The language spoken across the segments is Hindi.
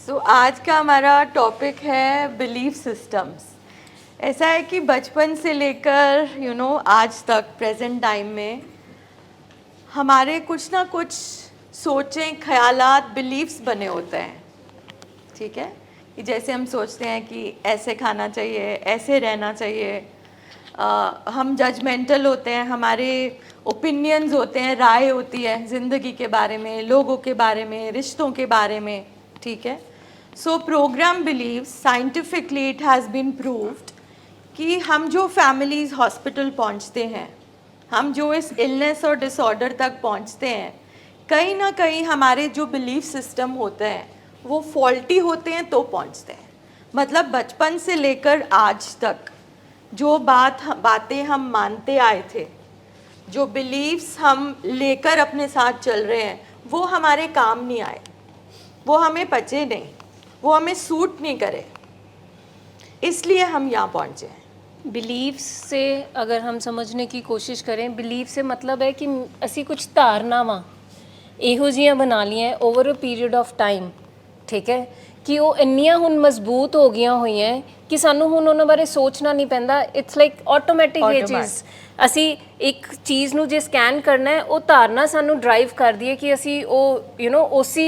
आज का हमारा टॉपिक है बिलीफ सिस्टम्स। ऐसा है कि बचपन से लेकर आज तक प्रेजेंट टाइम में हमारे कुछ ना कुछ सोचें, ख्यालात, बिलीफ्स बने होते हैं। ठीक है, कि जैसे हम सोचते हैं कि ऐसे खाना चाहिए, ऐसे रहना चाहिए। हम जजमेंटल होते हैं, हमारे ओपिनियंस होते हैं, राय होती है ज़िंदगी के बारे में, लोगों के बारे में, रिश्तों के बारे में। ठीक है, so program believes scientifically it has been proved कि हम जो फैमिलीज हॉस्पिटल पहुंचते हैं, हम जो इस इलनेस और डिसऑर्डर तक पहुंचते हैं, कहीं ना कहीं हमारे जो बिलीफ सिस्टम होते हैं वो फॉल्टी होते हैं तो पहुंचते हैं। मतलब बचपन से लेकर आज तक जो बातें हम मानते आए थे, जो बिलीव्स हम लेकर अपने साथ चल रहे हैं, वो हमारे काम नहीं आए, वो हमें पचे नहीं, वो हमें सूट नहीं करे, इसलिए हम यहाँ पहुँचे हैं। बिलीव्स से अगर हम समझने की कोशिश करें, बिलीव से मतलब है कि ਅਸੀਂ ਕੁਝ ਧਾਰਨਾਵਾਂ ਇਹੋ ਜਿਹੀਆਂ ਬਣਾ ਲਈਆਂ over a period of time, ਠੀਕ ਹੈ, ਕਿ ਉਹ ਇੰਨੀਆਂ ਹੁਣ ਮਜ਼ਬੂਤ ਹੋ ਗਈਆਂ ਹੋਈਆਂ ਕਿ ਸਾਨੂੰ ਹੁਣ ਉਹਨਾਂ ਬਾਰੇ ਸੋਚਣਾ ਨਹੀਂ ਪੈਂਦਾ। ਇਟਸ ਲਾਈਕ ਆਟੋਮੈਟਿਕ ਇਹ ਚੀਜ਼। ਅਸੀਂ ਇੱਕ ਚੀਜ਼ ਨੂੰ ਜੇ ਸਕੈਨ ਕਰਨਾ ਹੈ, ਉਹ ਧਾਰਨਾ ਸਾਨੂੰ ਡਰਾਈਵ ਕਰਦੀ ਹੈ ਕਿ ਅਸੀਂ ਉਹ ਉਸੀ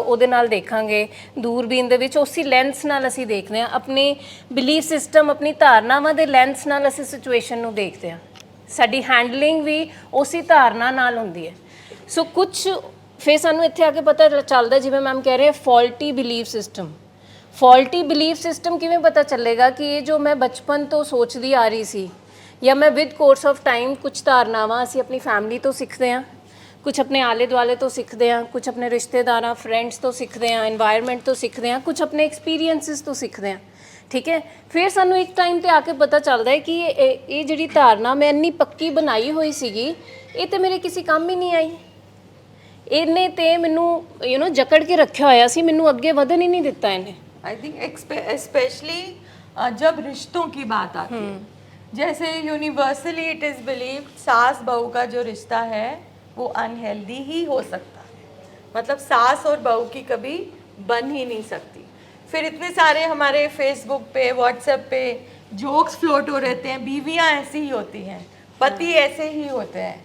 ਉਹਦੇ ਨਾਲ ਦੇਖਾਂਗੇ, ਦੂਰਬੀਨ ਦੇ ਵਿੱਚ ਉਸੀ ਲੈਂਸ ਨਾਲ ਅਸੀਂ ਦੇਖਦੇ ਹਾਂ। ਆਪਣੇ ਬਿਲੀਫ ਸਿਸਟਮ, ਆਪਣੀ ਧਾਰਨਾਵਾਂ ਦੇ ਲੈਂਸ ਨਾਲ ਅਸੀਂ ਸਿਚੁਏਸ਼ਨ ਨੂੰ ਦੇਖਦੇ ਹਾਂ। ਸਾਡੀ ਹੈਂਡਲਿੰਗ ਵੀ ਉਸੀ ਧਾਰਨਾ ਨਾਲ ਹੁੰਦੀ ਹੈ। ਸੋ ਕੁਛ ਫਿਰ ਸਾਨੂੰ ਇੱਥੇ ਆ ਕੇ ਪਤਾ ਚੱਲਦਾ, ਜਿਵੇਂ ਮੈਮ ਕਹਿ ਰਹੇ, faulty belief system. Faulty belief system ਕਿਵੇਂ ਪਤਾ ਚੱਲੇਗਾ ਕਿ ਇਹ ਜੋ ਮੈਂ ਬਚਪਨ ਤੋਂ ਸੋਚਦੀ ਆ ਰਹੀ ਸੀ, ਜਾਂ ਮੈਂ ਵਿਦ ਕੋਰਸ ਆਫ ਟਾਈਮ ਕੁਛ ਧਾਰਨਾਵਾਂ ਅਸੀਂ ਆਪਣੀ ਫੈਮਿਲੀ ਤੋਂ ਸਿੱਖਦੇ ਹਾਂ, ਕੁਛ ਆਪਣੇ ਆਲੇ ਦੁਆਲੇ ਤੋਂ ਸਿੱਖਦੇ ਹਾਂ, ਕੁਛ ਆਪਣੇ ਰਿਸ਼ਤੇਦਾਰਾਂ, ਫਰੈਂਡਸ ਤੋਂ ਸਿੱਖਦੇ ਹਾਂ, এনवायरमेंट ਤੋਂ ਸਿੱਖਦੇ ਹਾਂ, ਕੁਛ ਆਪਣੇ ਐਕਸਪੀਰੀਐਂਸਿਸ ਤੋਂ ਸਿੱਖਦੇ ਹਾਂ। ਠੀਕ ਹੈ, ਫਿਰ ਸਾਨੂੰ ਇੱਕ ਟਾਈਮ 'ਤੇ ਆ ਕੇ ਪਤਾ ਚੱਲਦਾ ਹੈ ਕਿ ਇਹ ਜਿਹੜੀ ਧਾਰਨਾ ਮੈਂ ਇੰਨੀ ਪੱਕੀ ਬਣਾਈ ਹੋਈ ਸੀਗੀ, ਇਹ ਤਾਂ ਮੇਰੇ ਕਿਸੇ ਕੰਮ ਹੀ ਨਹੀਂ ਆਈ। ਇਹਨੇ ਤੇ ਮੈਨੂੰ ਜਕੜ ਕੇ ਰੱਖਿਆ ਹੋਇਆ ਸੀ, ਮੈਨੂੰ ਅੱਗੇ ਵਧਣ ਹੀ ਨਹੀਂ ਦਿੱਤਾ ਇਹਨੇ। आई थिंक स्पेशली जब रिश्तों की बात आती है, जैसे यूनिवर्सली इट इज़ बिलीव सास बहू का जो रिश्ता है वो अनहेल्दी ही हो सकता है। मतलब सास और बहू की कभी बन ही नहीं सकती। फिर इतने सारे हमारे फेसबुक पे, व्हाट्सएप पे जोक्स फ्लोट हो रहते हैं, बीवियाँ ऐसी ही होती हैं, पति ऐसे ही होते हैं।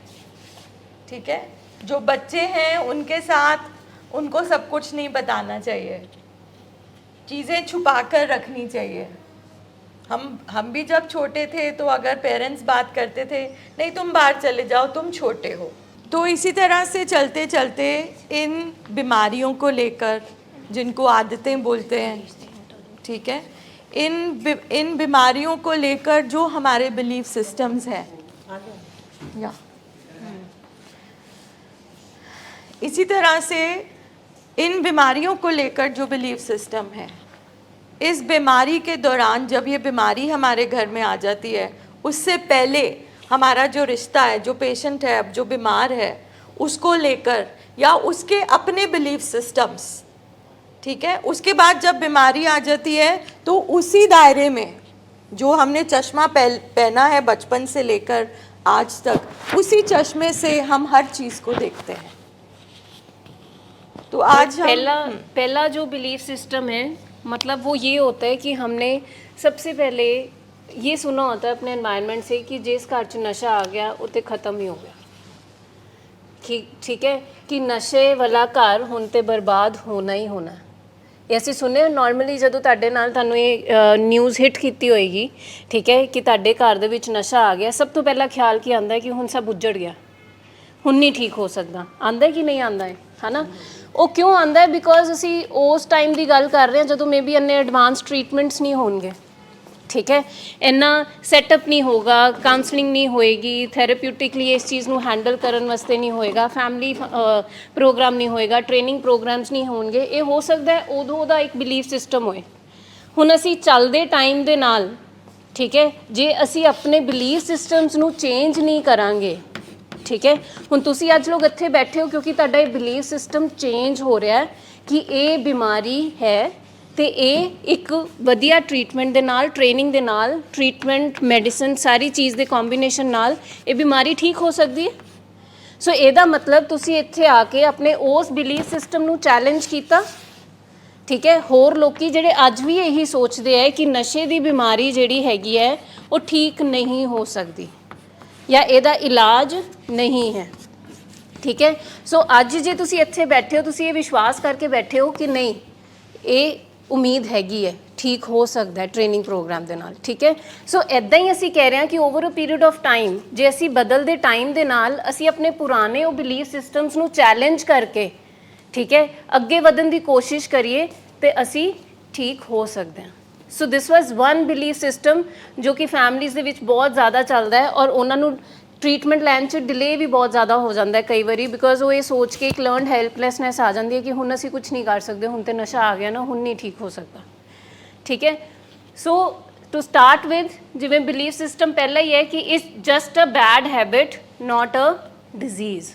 ठीक है, जो बच्चे हैं उनके साथ उनको सब कुछ नहीं बताना चाहिए, चीज़ें छुपा कर रखनी चाहिए। हम भी जब छोटे थे तो अगर पेरेंट्स बात करते थे, नहीं तुम बाहर चले जाओ, तुम छोटे हो। तो इसी तरह से चलते चलते इन बीमारियों को लेकर, जिनको आदतें बोलते हैं, ठीक है, इन बीमारियों को लेकर जो हमारे बिलीफ सिस्टम्स हैं, या इसी तरह से इन बीमारियों को लेकर जो बिलीफ सिस्टम है, इस बीमारी के दौरान जब ये बीमारी हमारे घर में आ जाती है, उससे पहले हमारा जो रिश्ता है, जो पेशेंट है, जो बीमार है, उसको लेकर या उसके अपने बिलीफ सिस्टम्स, ठीक है, उसके बाद जब बीमारी आ जाती है तो उसी दायरे में जो हमने चश्मा पहना है बचपन से लेकर आज तक, उसी चश्मे से हम हर चीज़ को देखते हैं। तो आज पहला जो बिलीफ सिस्टम है, मतलब वो ये होता है कि हमने सबसे पहले ये सुना होता है अपने एनवायरनमेंट से कि जिस घर च नशा आ गया उत्ते ख़त्म ही हो गया। ठीक है, कि नशे वाला घर हुण ते बर्बाद होना ही होना। ऐसे सुने नॉर्मली जो तुहाडे नाल तुहानूं ये न्यूज़ हिट कीती होएगी, ठीक है, कि तुहाडे घर दे विच नशा आ गया, सब तो पहला ख्याल की आंदा है कि हुण सब उजड़ गया, हुण नहीं ठीक हो सकता। आंदा है कि नहीं आंदा है ना? ਉਹ ਕਿਉਂ ਆਉਂਦਾ ਹੈ? ਬਿਕੋਜ਼ ਅਸੀਂ ਉਸ ਟਾਈਮ ਦੀ ਗੱਲ ਕਰ ਰਹੇ ਹਾਂ ਜਦੋਂ ਮੇਬੀ ਇੰਨੇ ਐਡਵਾਂਸ ਟਰੀਟਮੈਂਟਸ ਨਹੀਂ ਹੋਣਗੇ। ਠੀਕ ਹੈ, ਇੰਨਾ ਸੈਟਅਪ ਨਹੀਂ ਹੋਗਾ, ਕਾਉਂਸਲਿੰਗ ਨਹੀਂ ਹੋਏਗੀ, ਥੈਰੇਪਿਊਟਿਕਲੀ ਇਸ ਚੀਜ਼ ਨੂੰ ਹੈਂਡਲ ਕਰਨ ਵਾਸਤੇ ਨਹੀਂ ਹੋਏਗਾ, ਫੈਮਿਲੀ ਪ੍ਰੋਗਰਾਮ ਨਹੀਂ ਹੋਏਗਾ, ਟ੍ਰੇਨਿੰਗ ਪ੍ਰੋਗਰਾਮਸ ਨਹੀਂ ਹੋਣਗੇ। ਇਹ ਹੋ ਸਕਦਾ ਹੈ ਉਦੋਂ ਉਹਦਾ ਇੱਕ ਬਿਲੀਫ ਸਿਸਟਮ ਹੋਏ। ਹੁਣ ਅਸੀਂ ਚੱਲਦੇ ਟਾਈਮ ਦੇ ਨਾਲ, ਠੀਕ ਹੈ, ਜੇ ਅਸੀਂ ਆਪਣੇ ਬਿਲੀਫ ਸਿਸਟਮਸ ਨੂੰ ਚੇਂਜ ਨਹੀਂ ਕਰਾਂਗੇ, ठीक है, हुण तुसी अज लोग इत्थे बैठे हो क्योंकि तुहाडा ये बिलीफ सिस्टम चेंज हो रहा है कि ये बीमारी है तो ये एक वधिया ट्रीटमेंट दे नाल, ट्रेनिंग दे नाल, ट्रीटमेंट मैडिसिन सारी चीज़ के कॉम्बीनेशन नाल ये बीमारी ठीक हो सकती है। सो ਇਹਦਾ मतलब तुसी इत्थे आके अपने उस बिलीफ सिस्टम नूं चैलेंज कीता ਠੀਕ ਹੈ। ਹੋਰ ਲੋਕੀ ਜਿਹੜੇ ਅੱਜ ਵੀ ਇਹੀ ਸੋਚਦੇ ਹੈ ਕਿ ਨਸ਼ੇ ਦੀ ਬਿਮਾਰੀ ਜਿਹੜੀ ਹੈਗੀ ਹੈ ਉਹ ਠੀਕ ਨਹੀਂ ਹੋ ਸਕਦੀ ਜਾਂ ਇਹਦਾ ਇਲਾਜ ਨਹੀਂ ਹੈ, ਠੀਕ ਹੈ। ਸੋ ਅੱਜ ਜੇ ਤੁਸੀਂ ਇੱਥੇ ਬੈਠੇ ਹੋ, ਤੁਸੀਂ ਇਹ ਵਿਸ਼ਵਾਸ ਕਰਕੇ ਬੈਠੇ ਹੋ ਕਿ ਨਹੀਂ, ਇਹ ਉਮੀਦ ਹੈਗੀ ਹੈ, ਠੀਕ ਹੋ ਸਕਦਾ ਹੈ ਟ੍ਰੇਨਿੰਗ ਪ੍ਰੋਗਰਾਮ ਦੇ ਨਾਲ, ਠੀਕ ਹੈ। ਸੋ ਇੱਦਾਂ ਹੀ ਅਸੀਂ ਕਹਿ ਰਹੇ ਹਾਂ ਕਿ over a period of time ਜੇ ਅਸੀਂ ਬਦਲਦੇ ਟਾਈਮ ਦੇ ਨਾਲ ਅਸੀਂ ਆਪਣੇ ਪੁਰਾਣੇ ਉਹ ਬਿਲੀਫ ਸਿਸਟਮਸ ਨੂੰ ਚੈਲੰਜ ਕਰਕੇ, ਠੀਕ ਹੈ, ਅੱਗੇ ਵਧਣ ਦੀ ਕੋਸ਼ਿਸ਼ ਕਰੀਏ ਤੇ ਅਸੀਂ ਠੀਕ ਹੋ ਸਕਦੇ ਹਾਂ। ਸੋ ਦਿਸ ਵਾਜ਼ ਵਨ ਬਿਲੀਫ ਸਿਸਟਮ ਜੋ ਕਿ ਫੈਮਲੀਜ਼ ਦੇ ਵਿੱਚ ਬਹੁਤ ਜ਼ਿਆਦਾ ਚੱਲਦਾ ਹੈ ਔਰ ਉਹਨਾਂ ਨੂੰ ਟ੍ਰੀਟਮੈਂਟ ਲੈਣ 'ਚ ਡਿਲੇ ਵੀ ਬਹੁਤ ਜ਼ਿਆਦਾ ਹੋ ਜਾਂਦਾ ਹੈ ਕਈ ਵਾਰੀ, ਬਿਕੋਜ਼ ਉਹ ਇਹ ਸੋਚ ਕੇ ਇੱਕ ਲਰਨਡ ਹੈਲਪਲੈਸਨੈਸ ਆ ਜਾਂਦੀ ਹੈ ਕਿ ਹੁਣ ਅਸੀਂ ਕੁਝ ਨਹੀਂ ਕਰ ਸਕਦੇ, ਹੁਣ ਤੇ ਨਸ਼ਾ ਆ ਗਿਆ ਨਾ, ਹੁਣ ਨਹੀਂ ਠੀਕ ਹੋ ਸਕਦਾ, ਠੀਕ ਹੈ। ਸੋ ਟੂ ਸਟਾਰਟ ਵਿਦ, ਜਿਵੇਂ ਬਿਲੀਫ ਸਿਸਟਮ ਪਹਿਲਾਂ ਹੀ ਹੈ ਕਿ it's just a bad habit not a disease.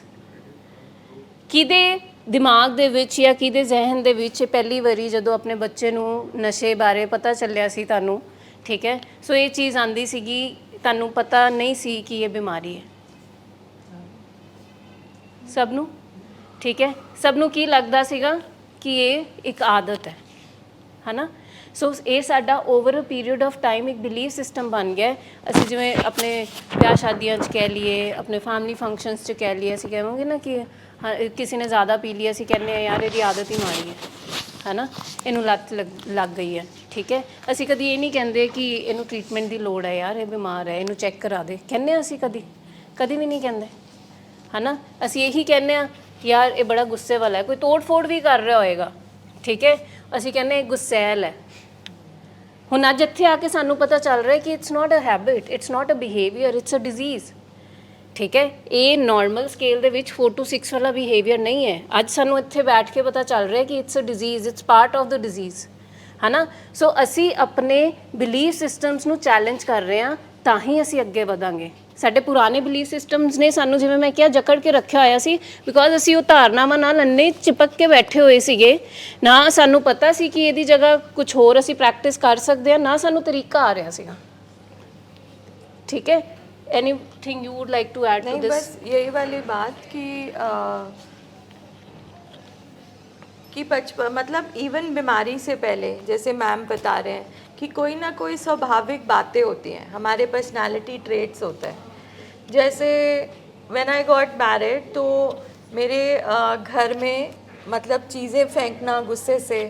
ਕਿਹਦੇ ਦਿਮਾਗ ਦੇ ਵਿੱਚ ਜਾਂ ਕਿਹਦੇ ਜ਼ਿਹਨ ਦੇ ਵਿੱਚ ਪਹਿਲੀ ਵਾਰੀ ਜਦੋਂ ਆਪਣੇ ਬੱਚੇ ਨੂੰ ਨਸ਼ੇ ਬਾਰੇ ਪਤਾ ਚੱਲਿਆ ਸੀ ਤੁਹਾਨੂੰ, ਠੀਕ ਹੈ, ਸੋ ਇਹ ਚੀਜ਼ ਆਂਦੀ ਸੀਗੀ, ਤੁਹਾਨੂੰ ਪਤਾ ਨਹੀਂ ਸੀ ਕਿ ਇਹ ਬਿਮਾਰੀ ਹੈ ਸਭ ਨੂੰ, ਠੀਕ ਹੈ। ਸਭ ਨੂੰ ਕੀ ਲੱਗਦਾ ਸੀਗਾ ਕਿ ਇਹ ਇੱਕ ਆਦਤ ਹੈ ਨਾ। ਸੋ ਇਹ ਸਾਡਾ over a period of time ਇੱਕ ਬਿਲੀਫ ਸਿਸਟਮ ਬਣ ਗਿਆ। ਅਸੀਂ ਜਿਵੇਂ ਆਪਣੇ ਵਿਆਹ ਸ਼ਾਦੀਆਂ 'ਚ ਕਹਿ ਲਈਏ, ਆਪਣੇ ਫੈਮਲੀ ਫੰਕਸ਼ਨਸ 'ਚ ਕਹਿ ਲਈਏ, ਅਸੀਂ ਕਹਾਂਗੇ ਨਾ ਕਿ ਹਾਂ ਕਿਸੇ ਨੇ ਜ਼ਿਆਦਾ ਪੀ ਲਈ, ਅਸੀਂ ਕਹਿੰਦੇ ਹਾਂ ਯਾਰ ਇਹਦੀ ਆਦਤ ਹੀ ਮਾੜੀ ਹੈ ਨਾ, ਇਹਨੂੰ ਲੱਤ ਲੱਗ ਗਈ ਹੈ, ਠੀਕ ਹੈ। ਅਸੀਂ ਕਦੀ ਇਹ ਨਹੀਂ ਕਹਿੰਦੇ ਕਿ ਇਹਨੂੰ ਟ੍ਰੀਟਮੈਂਟ ਦੀ ਲੋੜ ਹੈ, ਯਾਰ ਇਹ ਬਿਮਾਰ ਹੈ, ਇਹਨੂੰ ਚੈੱਕ ਕਰਾ ਦੇ, ਕਹਿੰਦੇ ਹਾਂ ਅਸੀਂ ਕਦੀ ਵੀ ਨਹੀਂ ਕਹਿੰਦੇ, ਹੈ ਨਾ। ਅਸੀਂ ਇਹੀ ਕਹਿੰਦੇ ਹਾਂ ਯਾਰ ਇਹ ਬੜਾ ਗੁੱਸੇ ਵਾਲਾ ਹੈ, ਕੋਈ ਤੋੜ ਫੋੜ ਵੀ ਕਰ ਰਿਹਾ ਹੋਏਗਾ, ਠੀਕ ਹੈ, ਅਸੀਂ ਕਹਿੰਦੇ ਗੁੱਸੈਲ ਹੈ। ਹੁਣ ਅੱਜ ਇੱਥੇ ਆ ਕੇ ਸਾਨੂੰ ਪਤਾ ਚੱਲ ਰਿਹਾ ਕਿ it's not a habit, it's not a behaviour, it's a disease, ਠੀਕ ਹੈ। ਇਹ ਨਾਰਮਲ ਸਕੇਲ ਦੇ ਵਿੱਚ 4 to 6 ਵਾਲਾ ਬਿਹੇਵੀਅਰ ਨਹੀਂ ਹੈ। ਅੱਜ ਸਾਨੂੰ ਇੱਥੇ ਬੈਠ ਕੇ ਪਤਾ ਚੱਲ ਰਿਹਾ ਕਿ it's a disease, it's part of the disease, ਹੈ ਨਾ। ਸੋ ਅਸੀਂ ਆਪਣੇ ਬਿਲੀਫ ਸਿਸਟਮਸ ਨੂੰ ਚੈਲੰਜ ਕਰ ਰਹੇ ਹਾਂ ਤਾਂ ਹੀ ਅਸੀਂ ਅੱਗੇ ਵਧਾਂਗੇ। ਸਾਡੇ ਪੁਰਾਣੇ ਬਿਲੀਫ ਸਿਸਟਮਸ ਨੇ ਸਾਨੂੰ, ਜਿਵੇਂ ਮੈਂ ਕਿਹਾ, ਜਕੜ ਕੇ ਰੱਖਿਆ ਹੋਇਆ ਸੀ, ਬਿਕੋਜ਼ ਅਸੀਂ ਉਹ ਧਾਰਨਾਵਾਂ ਨਾਲ ਅੰਨੇ ਚਿਪਕ ਕੇ ਬੈਠੇ ਹੋਏ ਸੀਗੇ। ਨਾ ਸਾਨੂੰ ਪਤਾ ਸੀ ਕਿ ਇਹਦੀ ਜਗ੍ਹਾ ਕੁਝ ਹੋਰ ਅਸੀਂ ਪ੍ਰੈਕਟਿਸ ਕਰ ਸਕਦੇ ਹਾਂ, ਨਾ ਸਾਨੂੰ ਤਰੀਕਾ ਆ ਰਿਹਾ ਸੀਗਾ, ਠੀਕ ਹੈ। Anything you would like to add to this? बस यही वाली बात कि बचपन मतलब इवन बीमारी से पहले, जैसे मैम बता रहे हैं कि कोई ना कोई स्वाभाविक बातें होती हैं, हमारे पर्सनालिटी ट्रेट्स होते हैं। जैसे व्हेन आई गॉट मैरिड तो मेरे घर में मतलब चीज़ें फेंकना गुस्से से,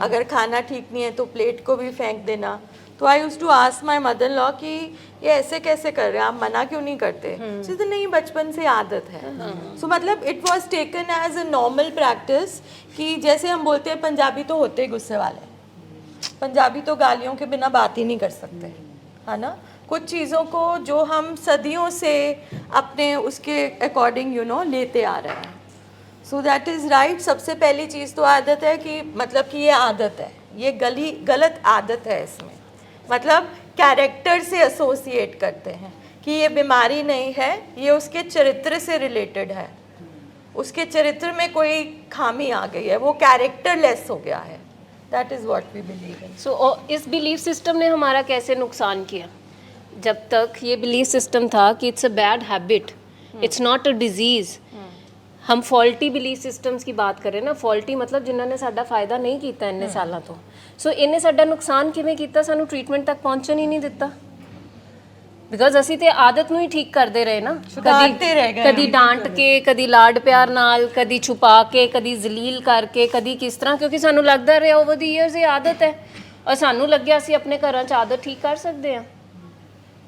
अगर खाना ठीक नहीं है तो प्लेट को भी फेंक देना। तो I use to ask my mother law कि ये ऐसे कैसे कर रहे हैं, आप मना क्यों नहीं करते। तो नहीं, बचपन से आदत है। सो मतलब it was taken as a normal practice कि जैसे हम बोलते हैं पंजाबी तो होते ही गुस्से वाले, पंजाबी तो गालियों के बिना बात ही नहीं कर सकते, है ना। कुछ चीज़ों को जो हम सदियों से अपने उसके अकॉर्डिंग लेते आ रहे हैं। So that is right. सबसे पहली चीज़ तो आदत है कि मतलब कि ये आदत है, ये गलत आदत है। इसमें मतलब कैरेक्टर से एसोसिएट करते हैं कि ये बीमारी नहीं है, ये उसके चरित्र से रिलेटेड है, उसके चरित्र में कोई खामी आ गई है, वो कैरेक्टरलेस हो गया है। That is what we believe in. So इस बिलीफ सिस्टम ने हमारा कैसे नुकसान किया? जब तक ये बिलीफ सिस्टम था कि it's a bad habit, it's not a disease. हम फॉल्टी बिलीफ सिस्टम्स की बात करें ना, फॉल्टी मतलब जिन्होंने साडा फायदा नहीं किया इन्ने सालों तो। सो इन्हें साडा नुकसान किवें कीता, सानू ट्रीटमेंट तक पहुंचन ही नहीं दिता, बिकॉज असी तो आदत नूं ही ठीक करते रहे ना, कदी डांट के, कदी लाड प्यार नाल, कदी छुपा के, कदी जलील करके, कदी किस तरह, क्योंकि सानू लगता रहा ओवर द ईयर्स ये आदत है और सानू लग्या असी अपने घरां च आदत ठीक कर सकते हैं,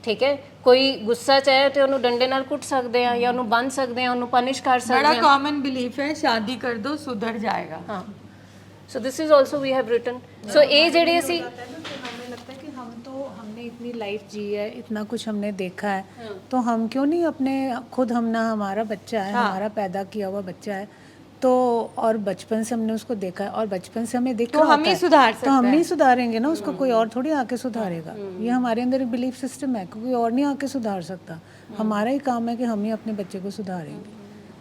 ठीक है। कोई गुस्सा चाहे तो उन्होंने डंडे नाल कुट सकते हैं या उन्होंने बन सकते हैं, उन्होंने पनिश कर सकते हैं। बड़ा कॉमन बिलीफ है, शादी कर दो सुधर जाएगा। हाँ, so this is also we have written. So ये जेडे असी हमें लगता है कि हमने इतनी लाइफ जी है, इतना कुछ हमने देखा है, तो हम क्यों नहीं अपने खुद, हम ना, हमारा बच्चा है, हमारा पैदा किया हुआ बच्चा है, तो और बचपन से हमने उसको देखा है और बचपन से हमें देखा, तो हम ही सुधार सकते तो हम ही सुधारेंगे ना उसको, कोई और थोड़ी आके सुधारेगा। ये हमारे अंदर एक बिलीफ सिस्टम है, कोई और नहीं आके सुधार सकता। हमारा ही काम है कि हम ही अपने बच्चे को सुधारेंगे।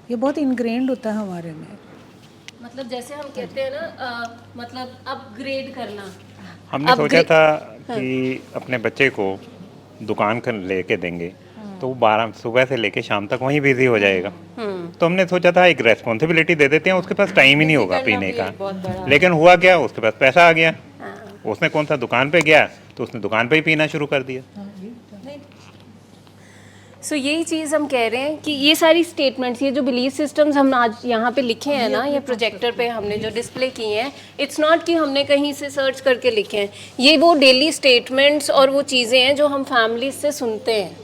ये बहुत इनग्रेन्ड होता है हमारे में। मतलब जैसे हम कहते हैं ना, मतलब अपग्रेड करना। हमने सोचा था कि अपने बच्चे को दुकान कर लेके देंगे तो वो 12 सुबह से लेके शाम तक वहीं बिजी हो जाएगा। तो हमने सोचा था एक रेस्पॉन्सिबिलिटी दे देते हैं, उसके पास टाइम ही नहीं होगा करना पीने भी का। एक बहुत बड़ा- लेकिन हुआ क्या, उसके पास पैसा आ गया, उसने कौन सा दुकान पे गया तो उसने दुकान पे ही पीना शुरू कर दिया। सो यही चीज़ हम कह रहे हैं कि ये सारी स्टेटमेंट्स, ये जो बिलीफ सिस्टम्स हम आज यहाँ पे लिखे हैं ना, ये प्रोजेक्टर पे हमने जो डिस्प्ले किए हैं, इट्स नॉट कि हमने कहीं से सर्च करके लिखे हैं। ये वो डेली स्टेटमेंट्स और वो चीज़ें हैं जो हम फैमिली से सुनते हैं,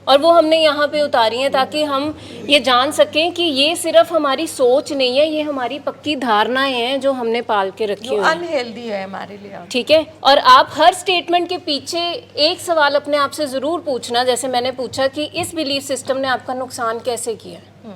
और वो हमने यहाँ पे उतारी हैं ताकि हम ये जान सकें कि ये सिर्फ हमारी सोच नहीं है, ये हमारी पक्की धारणाएं हैं जो हमने पाल के रखी जो हुई हैं। अनहेल्दी है हमारे लिए। ठीक है, और आप हर स्टेटमेंट के पीछे एक सवाल अपने आप से ज़रूर पूछना, जैसे मैंने पूछा कि इस बिलीफ सिस्टम ने आपका नुकसान कैसे किया।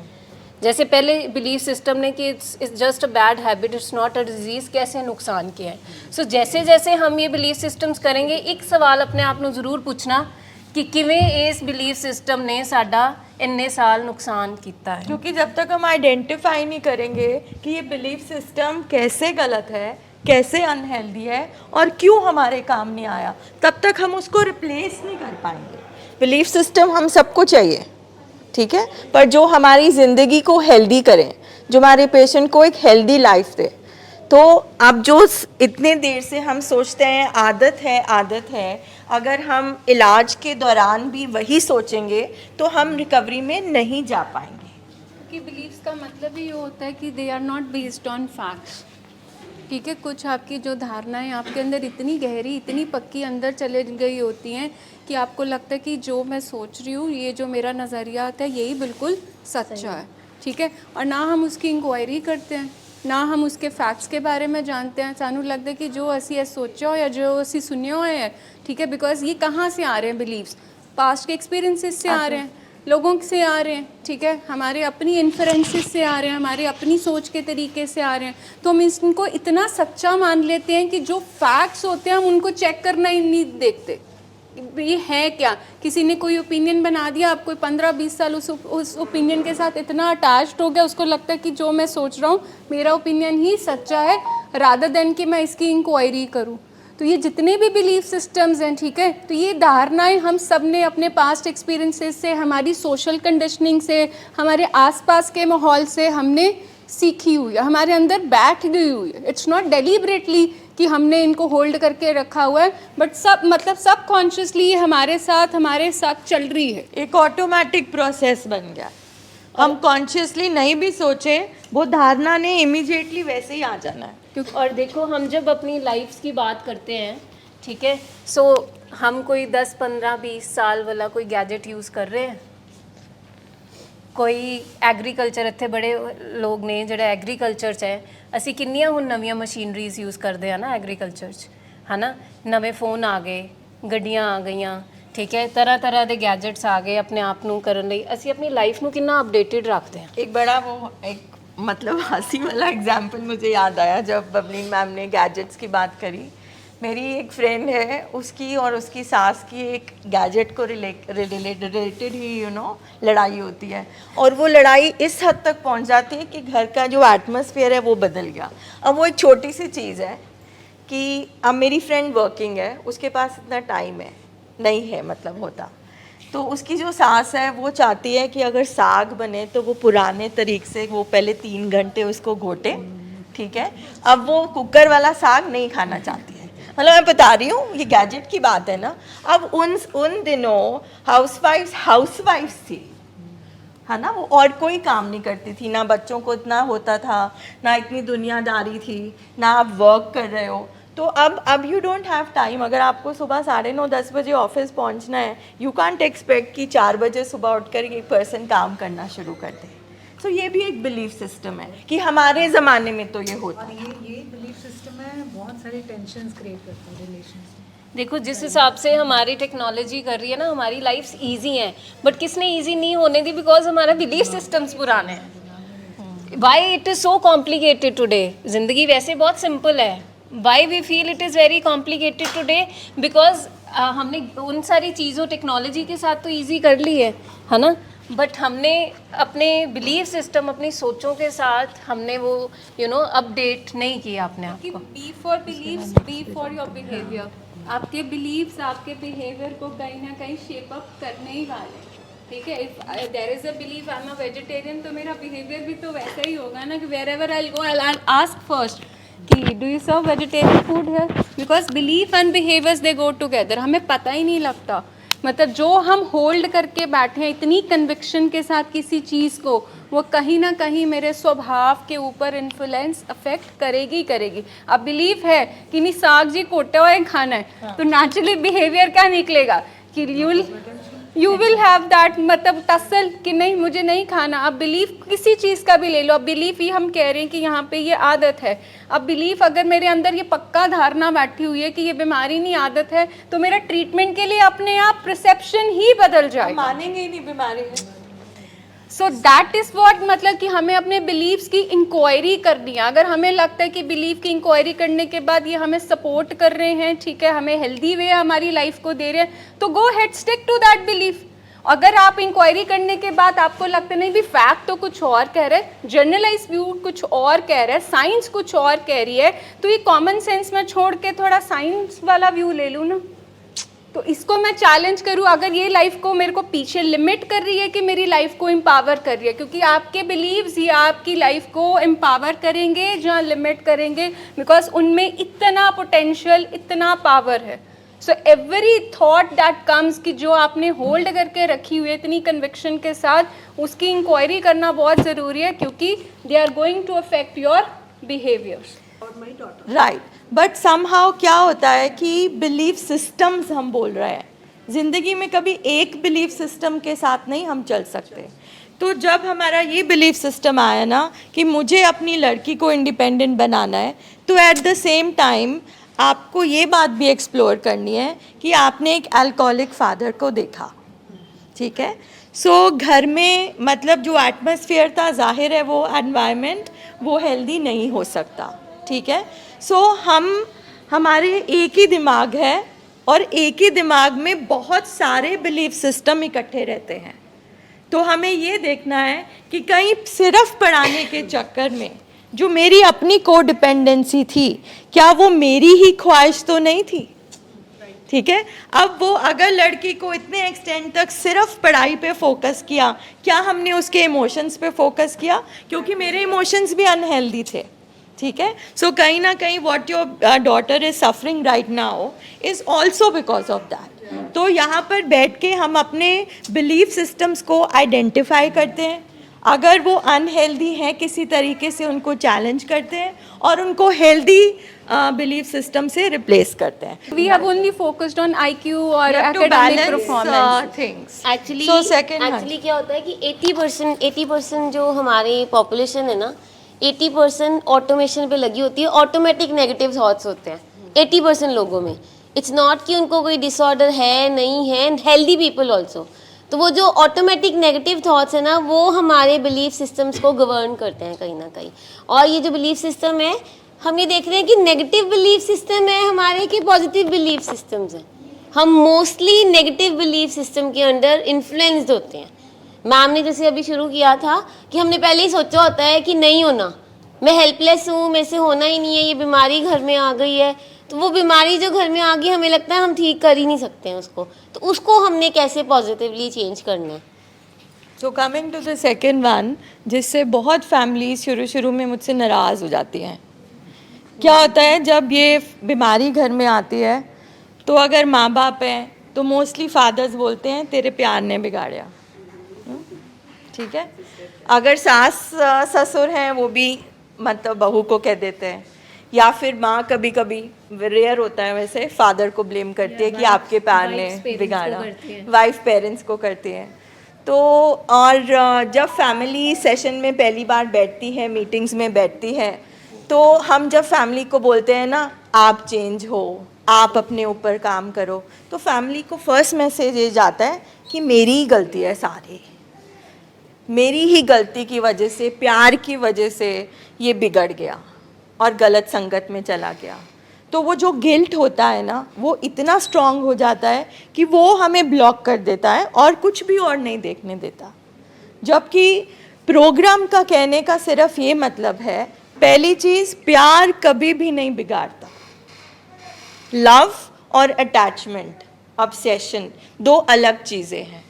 जैसे पहले बिलीफ सिस्टम ने कि it's just a bad habit, it's not a disease, कैसे नुकसान किया है। सो जैसे जैसे हम ये बिलीफ सिस्टम्स करेंगे, एक सवाल अपने आप ਨੂੰ ਜ਼ਰੂਰ ਪੁੱਛਣਾ कि किवें इस बिलीफ सिस्टम ने साडा इन्ने साल नुकसान किया है। क्योंकि जब तक हम आइडेंटिफाई नहीं करेंगे कि ये बिलीफ सिस्टम कैसे गलत है, कैसे अनहेल्दी है और क्यों हमारे काम नहीं आया, तब तक हम उसको रिप्लेस नहीं कर पाएंगे। बिलीफ सिस्टम हम सबको चाहिए, ठीक है, पर जो हमारी ज़िंदगी को हेल्दी करें, जो हमारे पेशेंट को एक हेल्दी लाइफ दे। तो अब जो इतने देर से हम सोचते हैं आदत है, अगर हम इलाज के दौरान भी वही सोचेंगे तो हम रिकवरी में नहीं जा पाएंगे। कि बिलीव्स का मतलब ही ये होता है कि they are not based on facts. ठीक है, कुछ आपकी जो धारणाएं आपके अंदर इतनी गहरी, इतनी पक्की अंदर चले गई होती हैं कि आपको लगता है कि जो मैं सोच रही हूँ, ये जो मेरा नज़रिया आता है, यही बिल्कुल सच्चा है। ठीक है, और ना हम उसकी इंक्वायरी करते हैं, ना हम उसके फैक्ट्स के बारे में जानते हैं। सानू लगता है कि जो असी सोचा हो या जो असी सुने हुए हैं, ठीक है, बिकॉज ये कहाँ से आ रहे हैं बिलीव्स, पास्ट के एक्सपीरियंसेस से आ रहे हैं, लोगों से आ रहे हैं, ठीक है, हमारे अपनी इन्फ्लुएंसेस से आ रहे हैं, हमारे अपनी सोच के तरीके से आ रहे हैं। तो हम इनको इतना सच्चा मान लेते हैं कि जो फैक्ट्स होते हैं हम उनको चेक करना ही नहीं देखते, ये है क्या। किसी ने कोई ओपिनियन बना दिया, आप कोई 15-20 साल उस ओपिनियन के साथ इतना अटैच्ड हो गया, उसको लगता है कि जो मैं सोच रहा हूँ मेरा ओपिनियन ही सच्चा है, रादर देन कि मैं इसकी इंक्वायरी करूँ। तो ये जितने भी बिलीफ सिस्टम्स हैं, ठीक है, तो ये धारणाएं हम सब ने अपने पास्ट एक्सपीरियंसेस से, हमारी सोशल कंडीशनिंग से, हमारे आसपास के माहौल से हमने सीखी हुई है, हमारे अंदर बैठ गई हुई है। इट्स नॉट डेलिबरेटली कि हमने इनको होल्ड करके रखा हुआ है, बट सब कॉन्शियसली ये हमारे साथ चल रही है। एक ऑटोमेटिक प्रोसेस बन गया, हम कॉन्शियसली नहीं भी सोचे, वो धारणा ने इमीडिएटली वैसे ही आ जाना है। और देखो, हम जब अपनी लाइफ्स की बात करते हैं, ठीक है, सो हम कोई 10, 15, 20 साल वाला कोई गैजेट यूज़ कर रहे हैं, कोई एग्रीकल्चर, इतने बड़े लोग ने जो एग्रीकल्चर च है, असी किन्नियां हुण नवीं मशीनरीज यूज़ करते हैं ना एग्रीकल्चर च, है ना, नवे फोन आ गए, गड्डियां आ गईयां, ठीक है, तरह तरह के गैजेट्स आ गए अपने आप नूं करन लई। असी अपनी लाइफ नूं कितना अपडेटेड रखते हैं। एक बड़ा वो एक मतलब हंसी वाला एग्जाम्पल मुझे याद आया जब बबलीन मैम ने गैजेट्स की बात करी। मेरी एक फ्रेंड है, उसकी और उसकी सास की एक गैजेट को रिलेटेड ही लड़ाई होती है, और वो लड़ाई इस हद तक पहुंच जाती है कि घर का जो एटमॉस्फेयर है वो बदल गया। अब वो एक छोटी सी चीज़ है कि अब मेरी फ्रेंड वर्किंग है, उसके पास इतना टाइम है नहीं है, मतलब होता, तो उसकी जो सास है वो चाहती है कि अगर साग बने तो वो पुराने तरीके से, वो पहले 3 घंटे उसको घोटे, ठीक है, अब वो कुकर वाला साग नहीं खाना चाहती है। मतलब मैं बता रही हूँ, ये गैजेट की बात है ना। अब उन दिनों हाउसवाइफ्स थी, है ना, वो और कोई काम नहीं करती थी, ना बच्चों को इतना होता था, ना इतनी दुनियादारी थी, ना आप वर्क कर रहे हो। तो अब यू डोंट हैव टाइम। अगर आपको सुबह 9:30 10 बजे ऑफिस पहुंचना है, यू कांट एक्सपेक्ट कि 4 बजे सुबह उठकर एक पर्सन काम करना शुरू कर दे। तो ये भी एक बिलीफ सिस्टम है कि हमारे ज़माने में तो ये होता और ये बिलीफ सिस्टम है, बहुत सारी टेंशन्स क्रिएट करता है रिलेशंस में। देखो, जिस हिसाब से हमारी टेक्नोलॉजी कर रही है ना, हमारी लाइफ्स इजी हैं, बट किसने इजी नहीं होने दी, बिकॉज हमारा बिलीफ सिस्टम्स पुराने हैं। Why it is so complicated today. ज़िंदगी वैसे बहुत सिंपल है, why we feel it is very complicated today, because हमने उन सारी चीज़ों, टेक्नोलॉजी के साथ तो ईजी कर ली है ना, बट हमने अपने बिलीफ सिस्टम, अपनी सोचों के साथ हमने वो अपडेट नहीं किया अपने आप कि को। B for beliefs, B for your behaviour. आपके बिलीव्स आपके बिहेवियर को कहीं ना कहीं शेप अप करने ही वाले हैं। ठीक है, if there is a belief I am a vegetarian, तो मेरा बिहेवियर भी तो वैसा ही होगा ना कि wherever I go I ask first कि do you serve vegetarian food है, because belief and behaviours they go together. हमें पता ही नहीं लगता, मतलब जो हम होल्ड करके बैठे हैं इतनी कन्विक्शन के साथ किसी चीज़ को, वो कहीं ना कहीं मेरे स्वभाव के ऊपर इन्फ्लुएंस अफेक्ट करेगी करेगी। अब बिलीफ है कि नहीं साग जी कोटे हुए खाना है, तो नेचुरली बिहेवियर क्या निकलेगा कि यू विल हैव दैट, मतलब तसल कि नहीं मुझे नहीं खाना। अब बिलीफ किसी चीज़ का भी ले लो, अब बिलीफ ही हम कह रहे हैं कि यहाँ पे ये आदत है। अब बिलीफ अगर मेरे अंदर ये पक्का धारणा बैठी हुई है कि ये बीमारी नहीं आदत है, तो मेरा ट्रीटमेंट के लिए अपने आप परसेप्शन ही बदल जाएगा। मानेंगे ही नहीं बीमारी है। सो दैट इज़ वॉट, मतलब कि हमें अपने बिलीव्स की इंक्वायरी करनी है। अगर हमें लगता है कि बिलीव की इंक्वायरी करने के बाद ये हमें सपोर्ट कर रहे हैं, ठीक है, हमें हेल्दी वे हमारी लाइफ को दे रहे हैं, तो go head stick to that belief. अगर आप इंक्वायरी करने के बाद आपको लगता नहीं भी फैक्ट तो कुछ और कह रहा है, जर्नलाइज व्यू कुछ और कह रहा है, साइंस कुछ और कह रही है, तो ये कॉमन सेंस में छोड़ के थोड़ा साइंस वाला व्यू ले लूँ ना, तो इसको मैं चैलेंज करूँ। अगर ये लाइफ को मेरे को पीछे लिमिट कर रही है कि मेरी लाइफ को एम्पावर कर रही है, क्योंकि आपके बिलीव्स ही आपकी लाइफ को एम्पावर करेंगे जहाँ लिमिट करेंगे, बिकॉज उनमें इतना पोटेंशियल, इतना पावर है। So every thought that comes कि जो आपने होल्ड करके रखी हुई है इतनी कन्विक्शन के साथ, उसकी इंक्वायरी करना बहुत ज़रूरी है, क्योंकि they are going to affect your behaviours. Right, but somehow क्या होता है कि बिलीफ सिस्टम्स हम बोल रहे हैं, ज़िंदगी में कभी एक बिलीफ सिस्टम के साथ नहीं हम चल सकते। तो जब हमारा ये बिलीफ सिस्टम आया ना कि मुझे अपनी लड़की को इंडिपेंडेंट बनाना है, तो एट द सेम टाइम आपको ये बात भी एक्सप्लोर करनी है कि आपने एक अल्कोहलिक फादर को देखा, ठीक है। सो घर में मतलब जो एटमॉस्फेयर था, जाहिर है वो एनवायरनमेंट वो हेल्दी नहीं हो सकता, ठीक है। सो हमारे एक ही दिमाग है और एक ही दिमाग में बहुत सारे बिलीफ सिस्टम इकट्ठे रहते हैं। तो हमें ये देखना है कि कहीं सिर्फ पढ़ाने के चक्कर में जो मेरी अपनी को डिपेंडेंसी थी, क्या वो मेरी ही ख्वाहिश तो नहीं थी, ठीक है। अब वो अगर लड़की को इतने एक्सटेंड तक सिर्फ पढ़ाई पे फोकस किया, क्या हमने उसके इमोशंस पे फोकस किया? क्योंकि मेरे इमोशंस भी अनहेल्दी थे, ठीक है। सो कहीं ना कहीं what your daughter is suffering right now is also because of that. तो यहाँ पर बैठ के हम अपने बिलीफ सिस्टम्स को आइडेंटिफाई करते हैं, अगर वो अनहेल्दी हैं किसी तरीके से उनको चैलेंज करते हैं और उनको हेल्दी बिलीफ सिस्टम से रिप्लेस करते हैं। We have only focused on IQ और academic performance. things. Actually So second, actually क्या होता है कि 80% जो हमारी पॉपुलेशन है ना, 80% ऑटोमेशन पे लगी होती है, ऑटोमेटिक नेगेटिव थॉट्स होते हैं 80% लोगों में। इट्स नॉट कि उनको कोई डिसऑर्डर है नहीं है, हेल्दी पीपल ऑल्सो। तो वो जो ऑटोमेटिक नेगेटिव थॉट्स है ना, वो हमारे बिलीफ सिस्टम्स को गवर्न करते हैं कहीं ना कहीं। और ये जो बिलीफ सिस्टम है, हम ये देख रहे हैं कि नेगेटिव बिलीफ सिस्टम है हमारे कि पॉजिटिव बिलीफ सिस्टम्स हैं। हम मोस्टली नेगेटिव बिलीफ सिस्टम के अंडर इन्फ्लुएंस्ड होते हैं। मैम ने जैसे अभी शुरू किया था कि हमने पहले ही सोचा होता है कि नहीं होना, मैं हेल्पलेस हूँ, मेरे से होना ही नहीं है, ये बीमारी घर में आ गई है। तो वो बीमारी जो घर में आ गई, हमें लगता है हम ठीक कर ही नहीं सकते हैं उसको, तो उसको हमने कैसे पॉजिटिवली चेंज करना है। So coming to the second one, जिससे बहुत फैमिली शुरू में मुझसे नाराज़ हो जाती हैं। क्या होता है जब ये बीमारी घर में आती है, तो अगर माँ बाप हैं तो मोस्टली फादर्स बोलते हैं तेरे प्यार ने बिगाड़या, ठीक है। अगर सास ससुर हैं वो भी मतलब बहू को कह देते हैं, या फिर माँ कभी कभी, रेयर होता है वैसे, फादर को ब्लेम करती है कि आपके प्यार ने बिगाड़ा, वाइफ पेरेंट्स को करती है। तो और जब फैमिली सेशन में पहली बार बैठती है, मीटिंग्स में बैठती है, तो हम जब फैमिली को बोलते हैं ना आप चेंज हो, आप अपने ऊपर काम करो, तो फैमिली को फर्स्ट मैसेज ये जाता है कि मेरी ही गलती है, सारी मेरी ही गलती की वजह से, प्यार की वजह से ये बिगड़ गया और गलत संगत में चला गया। तो वो जो गिल्ट होता है ना, वो इतना स्ट्रांग हो जाता है कि वो हमें ब्लॉक कर देता है और कुछ भी और नहीं देखने देता। जबकि प्रोग्राम का कहने का सिर्फ ये मतलब है, पहली चीज़, प्यार कभी भी नहीं बिगाड़ता। लव और अटैचमेंट, ऑब्सेशन, दो अलग चीज़ें हैं।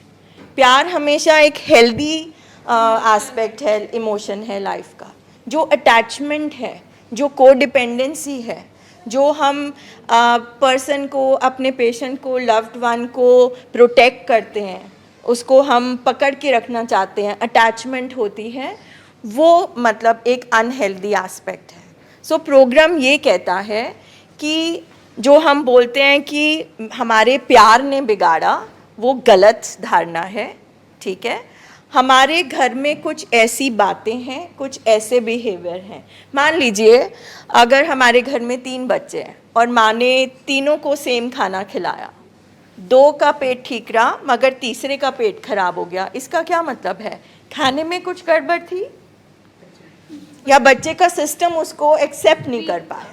प्यार हमेशा एक हेल्दी एस्पेक्ट है, इमोशन है लाइफ का। जो अटैचमेंट है, जो को डिपेंडेंसी है, जो हम पर्सन को, अपने पेशेंट को, लव्ड वन को प्रोटेक्ट करते हैं, उसको हम पकड़ के रखना चाहते हैं, अटैचमेंट होती है, वो मतलब एक अनहेल्दी एस्पेक्ट है। सो प्रोग्राम ये कहता है कि जो हम बोलते हैं कि हमारे प्यार ने बिगाड़ा, वो गलत धारणा है, ठीक है। हमारे घर में कुछ ऐसी बातें हैं, कुछ ऐसे बिहेवियर हैं। मान लीजिए अगर हमारे घर में 3 बच्चे हैं और माँ ने तीनों को सेम खाना खिलाया, 2 का पेट ठीक रहा मगर तीसरे का पेट खराब हो गया, इसका क्या मतलब है? खाने में कुछ गड़बड़ थी या बच्चे का सिस्टम उसको एक्सेप्ट नहीं कर पाया।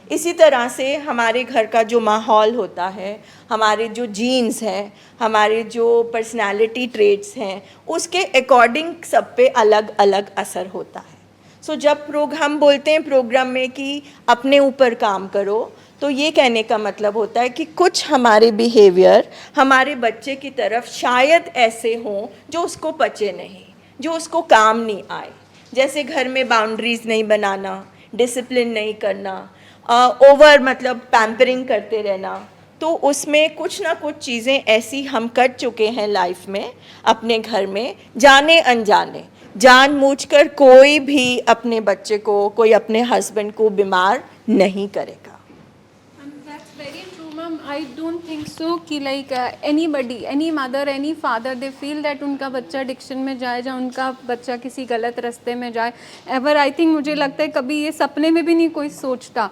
इसी तरह से हमारे घर का जो माहौल होता है, हमारे जो जीन्स हैं, हमारे जो पर्सनालिटी ट्रेट्स हैं, उसके अकॉर्डिंग सब पे अलग अलग असर होता है। सो जब हम बोलते हैं प्रोग्राम में कि अपने ऊपर काम करो, तो ये कहने का मतलब होता है कि कुछ हमारे बिहेवियर हमारे बच्चे की तरफ शायद ऐसे हों जो उसको पचे नहीं, जो उसको काम नहीं आए। जैसे घर में बाउंड्रीज नहीं बनाना, डिसिप्लिन नहीं करना, ओवर मतलब पैम्परिंग करते रहना, तो उसमें कुछ ना कुछ चीज़ें ऐसी हम कर चुके हैं लाइफ में, अपने घर में, जाने अनजाने, जानबूझकर कोई भी अपने बच्चे को, कोई अपने हस्बैंड को बीमार नहीं करेगा। That's very true, ma'am. I don't think so कि like anybody, any mother, any father, they feel that उनका बच्चा एडिक्शन में जाए या उनका बच्चा किसी गलत रास्ते में जाए। एवर आई थिंक मुझे लगता है कभी ये सपने में भी नहीं कोई सोचता।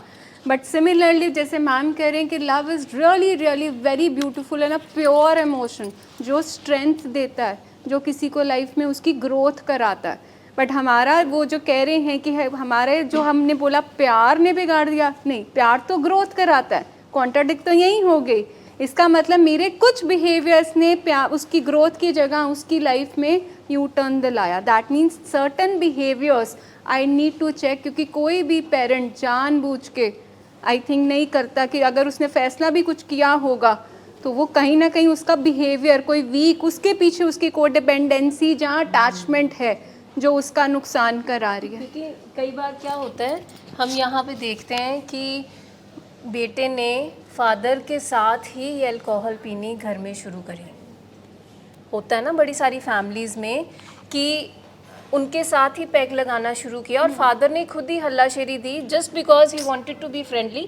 बट सिमिलरली जैसे मैम कह रहे हैं कि love is really really very beautiful and a pure emotion, जो स्ट्रेंथ देता है, जो किसी को लाइफ में उसकी ग्रोथ कराता है। बट हमारा वो जो कह रहे हैं कि हमारे जो हमने बोला प्यार ने बिगाड़ दिया, नहीं, प्यार तो ग्रोथ कराता है। कॉन्ट्राडिक्ट तो यही हो गई। इसका मतलब मेरे कुछ बिहेवियर्स ने प्यार, उसकी ग्रोथ की जगह उसकी लाइफ में यू टर्न दिलाया। That means certain behaviours I need to check, क्योंकि कोई भी पेरेंट जानबूझ के आई थिंक नहीं करता कि अगर उसने फैसला भी कुछ किया होगा तो वो कहीं ना कहीं उसका बिहेवियर कोई वीक, उसके पीछे उसकी कोडिपेंडेंसी जहाँ अटैचमेंट है जो उसका नुकसान करा रही है। क्योंकि कई बार क्या होता है, हम यहाँ पे देखते हैं कि बेटे ने फादर के साथ ही ये अल्कोहल पीनी घर में शुरू करी। होता है ना बड़ी सारी फैमिलीज़ में कि उनके साथ ही पैक लगाना शुरू किया और फादर ने खुद ही हल्लाशेरी दी, just because he wanted to be friendly,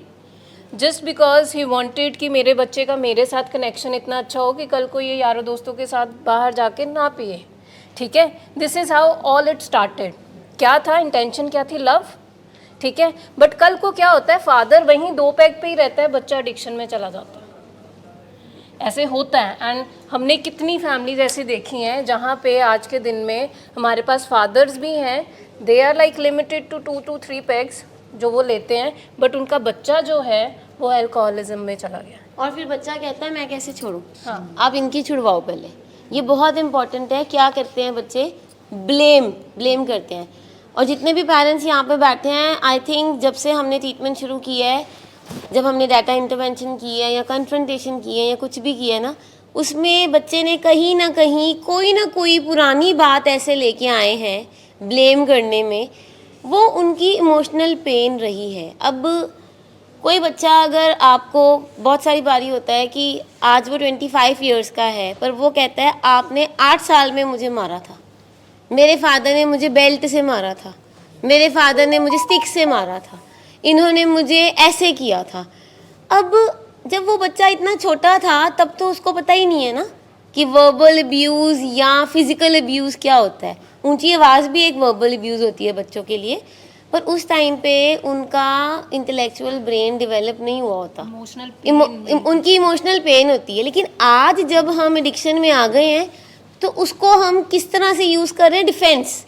just because he wanted कि मेरे बच्चे का मेरे साथ कनेक्शन इतना अच्छा हो कि कल को ये यारों दोस्तों के साथ बाहर जाके ना पिए। ठीक है, this is how all it started. क्या था इंटेंशन, क्या थी? लव। ठीक है, बट कल को क्या होता है, फादर वहीं 2 पैक पे ही रहता है, बच्चा एडिक्शन में चला जाता है। ऐसे होता है। एंड हमने कितनी फैमिलीज ऐसी देखी हैं जहाँ पे आज के दिन में हमारे पास फादर्स भी हैं, they are like limited to 2 to 3 packs जो वो लेते हैं, बट उनका बच्चा जो है वो अल्कोहलिज्म में चला गया। और फिर बच्चा कहता है मैं कैसे छोड़ूं? हाँ। आप इनकी छुड़वाओ पहले, ये बहुत इंपॉर्टेंट है। क्या करते हैं बच्चे? ब्लेम करते हैं। और जितने भी पेरेंट्स यहाँ पे बैठे हैं, आई थिंक जब से हमने ट्रीटमेंट शुरू किया है, जब हमने डाटा इंटरवेंशन की है या कन्फ्रंटेशन की है या कुछ भी किया है ना, उसमें बच्चे ने कहीं ना कहीं कोई ना कोई पुरानी बात ऐसे लेके आए हैं ब्लेम करने में, वो उनकी इमोशनल पेन रही है। अब कोई बच्चा, अगर आपको बहुत सारी बारी होता है कि आज वो 25 ईयर्स का है, पर वो कहता है आपने 8 साल में मुझे मारा था, मेरे फादर ने मुझे बेल्ट से मारा था, मेरे फादर ने मुझे स्टिक से मारा था, इन्होंने मुझे ऐसे किया था। अब जब वो बच्चा इतना छोटा था तब तो उसको पता ही नहीं है ना कि वर्बल अब्यूज़ या फिज़िकल अब्यूज़ क्या होता है। ऊंची आवाज़ भी एक वर्बल अब्यूज़ होती है बच्चों के लिए, पर उस टाइम पे उनका इंटेलेक्चुअल ब्रेन डेवलप नहीं हुआ होता, उनकी इमोशनल पेन होती है। लेकिन आज जब हम एडिक्शन में आ गए हैं तो उसको हम किस तरह से यूज़ कर रहे हैं? डिफेंस,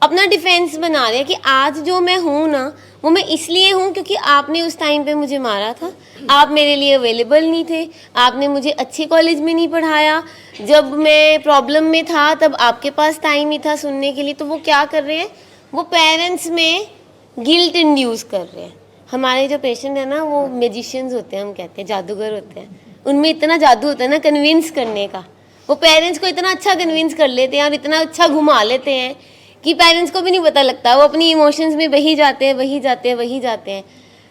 अपना डिफेंस बना रहे हैं कि आज जो मैं हूँ ना, वो मैं इसलिए हूँ क्योंकि आपने उस टाइम पे मुझे मारा था, आप मेरे लिए अवेलेबल नहीं थे, आपने मुझे अच्छे कॉलेज में नहीं पढ़ाया, जब मैं प्रॉब्लम में था तब आपके पास टाइम नहीं था सुनने के लिए। तो वो क्या कर रहे हैं? वो पेरेंट्स में गिल्ट इंड्यूस कर रहे हैं। हमारे जो पेशेंट है ना, वो मैजिशियंस होते हैं, हम कहते हैं जादूगर होते हैं, उनमें इतना जादू होता है ना कन्विंस करने का। वो पेरेंट्स को इतना अच्छा कन्विंस कर लेते हैं और इतना अच्छा घुमा लेते हैं कि पेरेंट्स को भी नहीं पता लगता, वो अपनी इमोशंस में वही जाते हैं।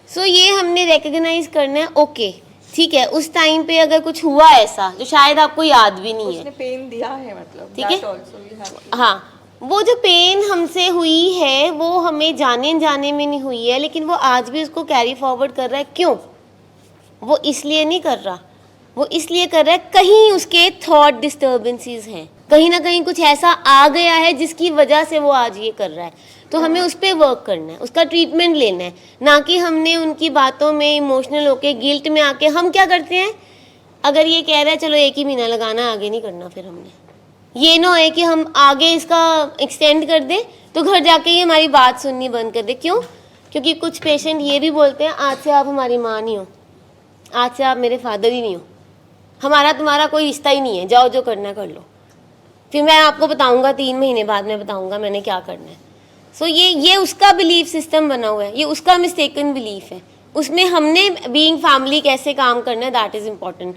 सो ये हमने रिकग्नाइज करना है, ओके ठीक है, उस टाइम पे अगर कुछ हुआ ऐसा जो शायद आपको याद भी नहीं है, उसने पेन दिया है मतलब, ठीक है? that also you have to- हाँ, वो जो पेन हमसे हुई है वो हमें जाने में नहीं हुई है, लेकिन वो आज भी उसको कैरी फॉरवर्ड कर रहा है। क्यों? वो इसलिए नहीं कर रहा, वो इसलिए कर रहा है कहीं उसके थॉट डिस्टर्बेंसेस हैं, कहीं ना कहीं कुछ ऐसा आ गया है जिसकी वजह से वो आज ये कर रहा है। तो हमें उस पर वर्क करना है, उसका ट्रीटमेंट लेना है, ना कि हमने उनकी बातों में इमोशनल होके गिल्ट में आके हम क्या करते हैं, अगर ये कह रहा है चलो 1 ही महीना लगाना, आगे नहीं करना, फिर हमने ये ना है कि हम आगे इसका एक्सटेंड कर दें तो घर जाके ये हमारी बात सुननी बंद कर दे। क्यों? क्योंकि कुछ पेशेंट ये भी बोलते हैं आज से आप हमारी माँ नहीं हो, आज से आप मेरे फादर ही नहीं हो, हमारा तुम्हारा कोई रिश्ता ही नहीं है, जाओ जो करना कर लो, फिर मैं आपको बताऊंगा 3 महीने बाद मैं बताऊंगा मैंने क्या करना है। सो ये उसका बिलीफ सिस्टम बना हुआ है, ये उसका मिस्टेकन बिलीफ है, उसमें हमने बीइंग फैमिली कैसे काम करना है, दैट इज़ इम्पोर्टेंट।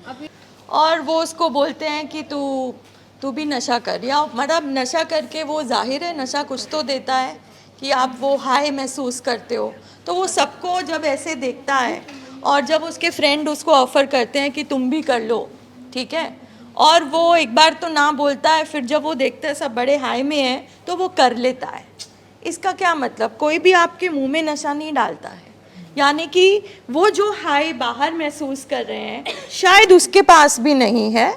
और वो उसको बोलते हैं कि तू भी नशा कर, या मतलब नशा करके वो जाहिर है नशा कुछ तो देता है कि आप वो हाई महसूस करते हो। तो वो सबको जब ऐसे देखता है और जब उसके फ्रेंड उसको ऑफ़र करते हैं कि तुम भी कर लो, ठीक है, और वो एक बार तो ना बोलता है, फिर जब वो देखता है सब बड़े हाई में है तो वो कर लेता है। इसका क्या मतलब? कोई भी आपके मुंह में नशा नहीं डालता है, यानी कि वो जो हाई बाहर महसूस कर रहे हैं शायद उसके पास भी नहीं है,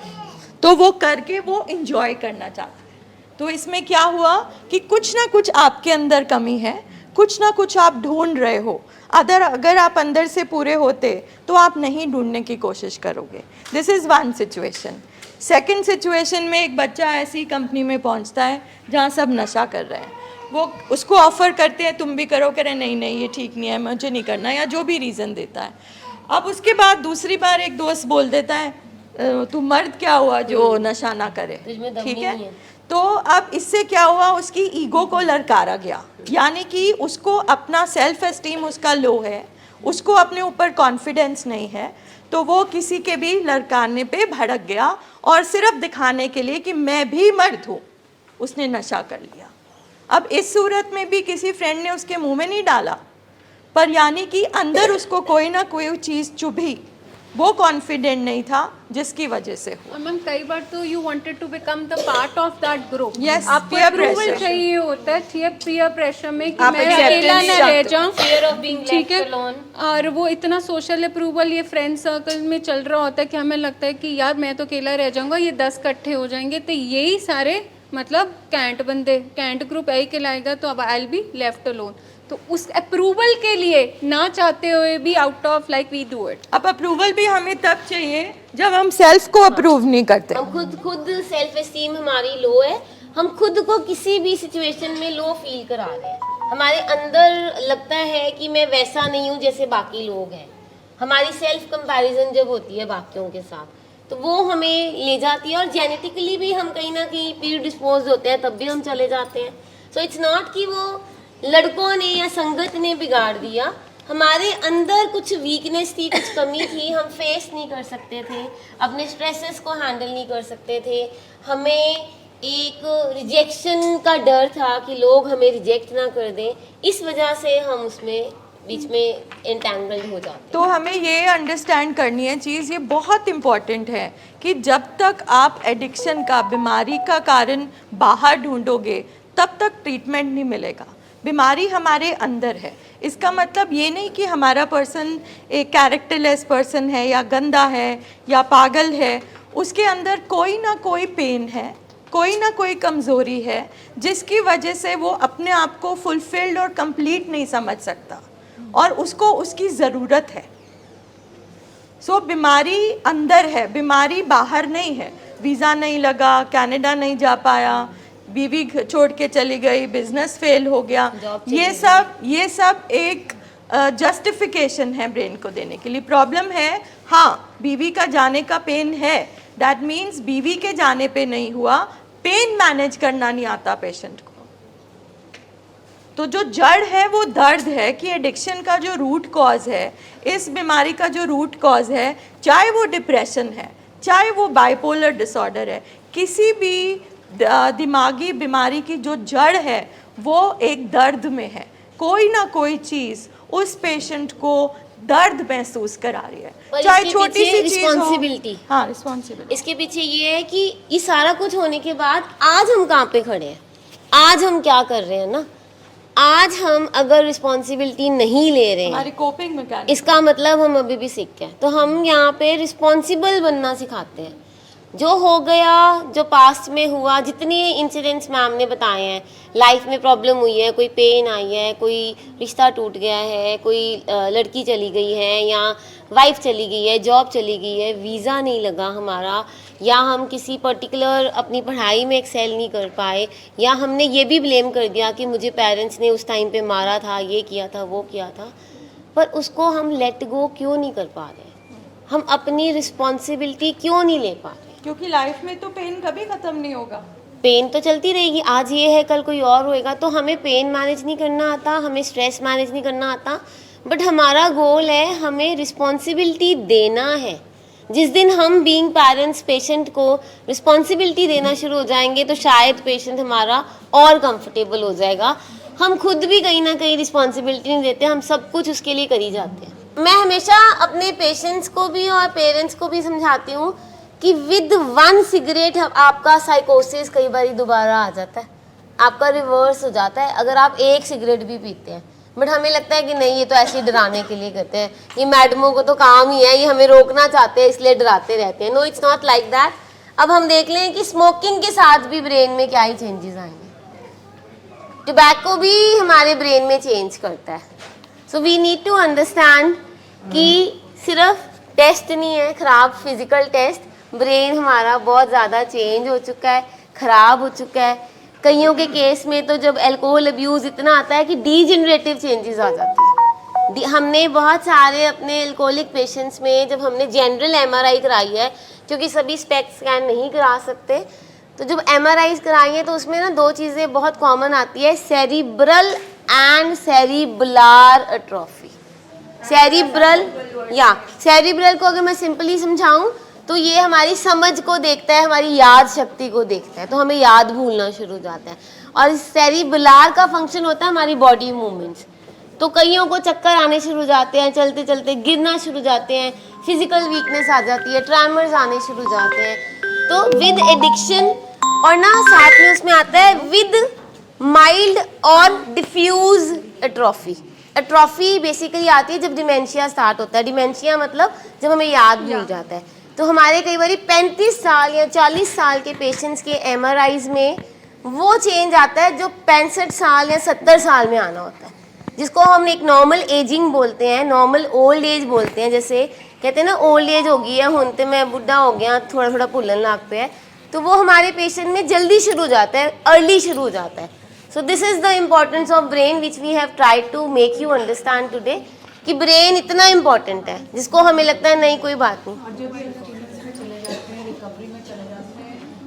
तो वो करके वो इंजॉय करना चाहता है। तो इसमें क्या हुआ कि कुछ ना कुछ आपके अंदर कमी है, कुछ ना कुछ आप ढूंढ रहे हो। अगर आप अंदर से पूरे होते तो आप नहीं ढूंढने की कोशिश करोगे। This is one situation. Second situation में एक बच्चा ऐसी कंपनी में पहुंचता है जहां सब नशा कर रहे हैं, वो उसको ऑफ़र करते हैं तुम भी करो, कह रहे नहीं ये ठीक नहीं है, मुझे नहीं करना, या जो भी रीज़न देता है। अब उसके बाद दूसरी बार एक दोस्त बोल देता है तू मर्द क्या हुआ जो नशा ना करे, ठीक है। तो अब इससे क्या हुआ, उसकी ईगो को ललकारा गया, यानी कि उसको अपना सेल्फ एस्टीम उसका लो है, उसको अपने ऊपर कॉन्फिडेंस नहीं है, तो वो किसी के भी ललकारने पे भड़क गया और सिर्फ दिखाने के लिए कि मैं भी मर्द हूँ उसने नशा कर लिया। अब इस सूरत में भी किसी फ्रेंड ने उसके मुंह में नहीं डाला, पर यानी कि अंदर उसको कोई ना कोई चीज़ चुभी, वो कॉन्फिडेंट नहीं था जिसकी वजह से हुआ। मैम कई बार तो you wanted to become the part of that group. Yes, आपको peer अप्रूवल pressure। चाहिए होता है, ठीक है, पीयर प्रेशर में कि आप मैं acceptance अकेला ना चाहते रह हो। जाऊं, Fear of being ठीक left है। alone। और वो इतना सोशल अप्रूवल ये फ्रेंड सर्कल में चल रहा होता है कि हमें लगता है कि यार मैं तो अकेला रह जाऊंगा, ये 10 इकट्ठे हो जाएंगे तो यही सारे मतलब कैंट बंदे, कैंट ग्रुप यही कहलाएगा, तो अब I will be left alone. तो उस अप्रूवल के लिए ना चाहते हुए भी out of like we do it. अब अप्रूवल भी हमें तब चाहिए जब हम सेल्फ को अप्रूव नहीं करते। हम खुद सेल्फ एस्टीम हमारी लो है, हम खुद को किसी भी सिचुएशन में लो फील करा रहे हैं, हमारे अंदर लगता है कि मैं वैसा नहीं हूँ जैसे बाकी लोग हैं, हमारी सेल्फ कंपैरिजन जब होती है बाकियों के साथ तो वो हमें ले जाती है, और जेनेटिकली भी हम कहीं ना कहीं प्री डिस्पोज होते हैं, तब भी हम चले जाते हैं। सो इट्स नॉट कि वो लड़कों ने या संगत ने बिगाड़ दिया, हमारे अंदर कुछ वीकनेस थी, कुछ कमी थी, हम फेस नहीं कर सकते थे, अपने स्ट्रेसेस को हैंडल नहीं कर सकते थे, हमें एक रिजेक्शन का डर था कि लोग हमें रिजेक्ट ना कर दें, इस वजह से हम उसमें बीच में एंटेंगल्ड हो जाते। तो हमें ये अंडरस्टैंड करनी है चीज़, ये बहुत इम्पॉर्टेंट है कि जब तक आप एडिक्शन का, बीमारी का कारण बाहर ढूंढोगे तब तक ट्रीटमेंट नहीं मिलेगा। बीमारी हमारे अंदर है, इसका मतलब ये नहीं कि हमारा पर्सन एक कैरेक्टरलेस पर्सन है या गंदा है या पागल है, उसके अंदर कोई ना कोई पेन है, कोई ना कोई कमज़ोरी है जिसकी वजह से वो अपने आप को फुलफिल्ड और कंप्लीट नहीं समझ सकता और उसको उसकी ज़रूरत है। सो बीमारी अंदर है, बीमारी बाहर नहीं है। वीज़ा नहीं लगा, कनाडा नहीं जा पाया, बीवी छोड़ के चली गई, बिजनेस फेल हो गया, ये सब एक जस्टिफिकेशन है ब्रेन को देने के लिए। प्रॉब्लम है, हाँ बीवी का जाने का पेन है, दैट मीन्स बीवी के जाने पे नहीं हुआ, पेन मैनेज करना नहीं आता पेशेंट को। तो जो जड़ है वो दर्द है कि एडिक्शन का जो रूट कॉज है, इस बीमारी का जो रूट कॉज है, चाहे वो डिप्रेशन है, चाहे वो बाइपोलर डिसऑर्डर है, किसी भी दिमागी बीमारी की जो जड़ है वो एक दर्द में है। कोई ना कोई चीज़ उस पेशेंट को दर्द महसूस करा रही है, और चाहे इसके छोटी पीछे सी चीज़ हो। responsibility। हाँ, रिस्पॉन्सिबिलिटी। इसके पीछे ये है कि ये सारा कुछ होने के बाद आज हम कहाँ पे खड़े हैं, आज हम क्या कर रहे हैं ना। आज हम अगर रिस्पॉन्सिबिलिटी नहीं ले रहे हैं, हमारी कोपिंग मैकेनिज्म, इसका मतलब हम अभी भी सीख के हैं। तो हम यहाँ पे रिस्पॉन्सिबल बनना सिखाते हैं। जो हो गया, जो पास्ट में हुआ, जितने इंसिडेंट्स मैम ने बताए हैं, लाइफ में प्रॉब्लम हुई है, कोई पेन आई है, कोई रिश्ता टूट गया है, कोई लड़की चली गई है या वाइफ चली गई है, जॉब चली गई है, वीज़ा नहीं लगा हमारा, या हम किसी पर्टिकुलर अपनी पढ़ाई में एक्सेल नहीं कर पाए, या हमने ये भी ब्लेम कर दिया कि मुझे पेरेंट्स ने उस टाइम पे मारा था, ये किया था, वो किया था, पर उसको हम लेट गो क्यों नहीं कर पा रहे? हम अपनी रिस्पॉन्सिबिलिटी क्यों नहीं ले पा रहे? क्योंकि लाइफ में तो पेन कभी ख़त्म नहीं होगा। पेन तो चलती रहेगी, आज ये है कल कोई और होएगा। तो हमें पेन मैनेज नहीं करना आता, हमें स्ट्रेस मैनेज नहीं करना आता, बट हमारा गोल है हमें रिस्पॉन्सिबिलिटी देना है। जिस दिन हम बीइंग पेरेंट्स पेशेंट को रिस्पॉन्सिबिलिटी देना शुरू हो जाएंगे तो शायद पेशेंट हमारा और कंफर्टेबल हो जाएगा। हम खुद भी कहीं ना कहीं रिस्पॉन्सिबिलिटी नहीं देते, हम सब कुछ उसके लिए कर ही जाते हैं। मैं हमेशा अपने पेशेंट्स को भी और पेरेंट्स को भी समझाती हूँ कि विद 1 सिगरेट आपका साइकोसिस कई बार दोबारा आ जाता है, आपका रिवर्स हो जाता है अगर आप 1 सिगरेट भी पीते हैं। बट हमें लगता है कि नहीं, ये तो ऐसे ही डराने के लिए करते हैं, ये मैडमों को तो काम ही है, ये हमें रोकना चाहते हैं इसलिए डराते रहते हैं। No, it's not like that. अब हम देख लें कि स्मोकिंग के साथ भी ब्रेन में क्या ही चेंजेस आएंगे। टोबैको भी हमारे ब्रेन में चेंज करता है। So we need to understand कि सिर्फ टेस्ट नहीं है खराब, फिजिकल टेस्ट, ब्रेन हमारा बहुत ज़्यादा चेंज हो चुका है, ख़राब हो चुका है। कईयों के केस में तो जब अल्कोहल अब्यूज़ इतना आता है कि डीजेनरेटिव चेंजेस आ जाती है। हमने बहुत सारे अपने अल्कोहलिक पेशेंट्स में जब हमने जनरल एमआरआई कराई है, क्योंकि सभी स्पेक्ट स्कैन नहीं करा सकते, तो जब एमआरआई कराई है तो उसमें ना 2 चीज़ें बहुत कॉमन आती है, सेरिब्रल एंड सेरिबुलार एट्रोफी। सेरिब्रल को अगर मैं सिंपली समझाऊं तो ये हमारी समझ को देखता है, हमारी याद शक्ति को देखता है, तो हमें याद भूलना शुरू हो जाता है। और सेरिबुलार का फंक्शन होता है हमारी बॉडी मूवमेंट्स। तो कईयों को चक्कर आने शुरू हो जाते हैं, चलते चलते गिरना शुरू हो जाते हैं, फिजिकल वीकनेस आ जाती है, ट्रेमर्स आने शुरू हो जाते हैं। तो विद एडिक्शन और ना साथ में उसमें आता है विद माइल्ड और डिफ्यूज एट्रोफी। एट्रोफी बेसिकली आती है जब डिमेंशिया स्टार्ट होता है। डिमेंशिया मतलब जब हमें याद भूल जाता है। तो हमारे कई बार 35 साल या 40 साल के पेशेंट्स के एमआरआईज में वो चेंज आता है जो 65 साल या 70 साल में आना होता है, जिसको हम एक नॉर्मल एजिंग बोलते हैं, नॉर्मल ओल्ड एज बोलते हैं। जैसे कहते हैं ना ओल्ड एज हो गई है, हुण ते मैं बुढ़ा हो गया, थोड़ा थोड़ा भुलन लग पे है, तो वो हमारे पेशेंट में जल्दी शुरू हो जाता है, अर्ली शुरू हो जाता है। So this is the importance of brain which we have tried to make you understand today, कि ब्रेन इतना इम्पॉर्टेंट है जिसको हमें लगता है नहीं कोई बात नहीं,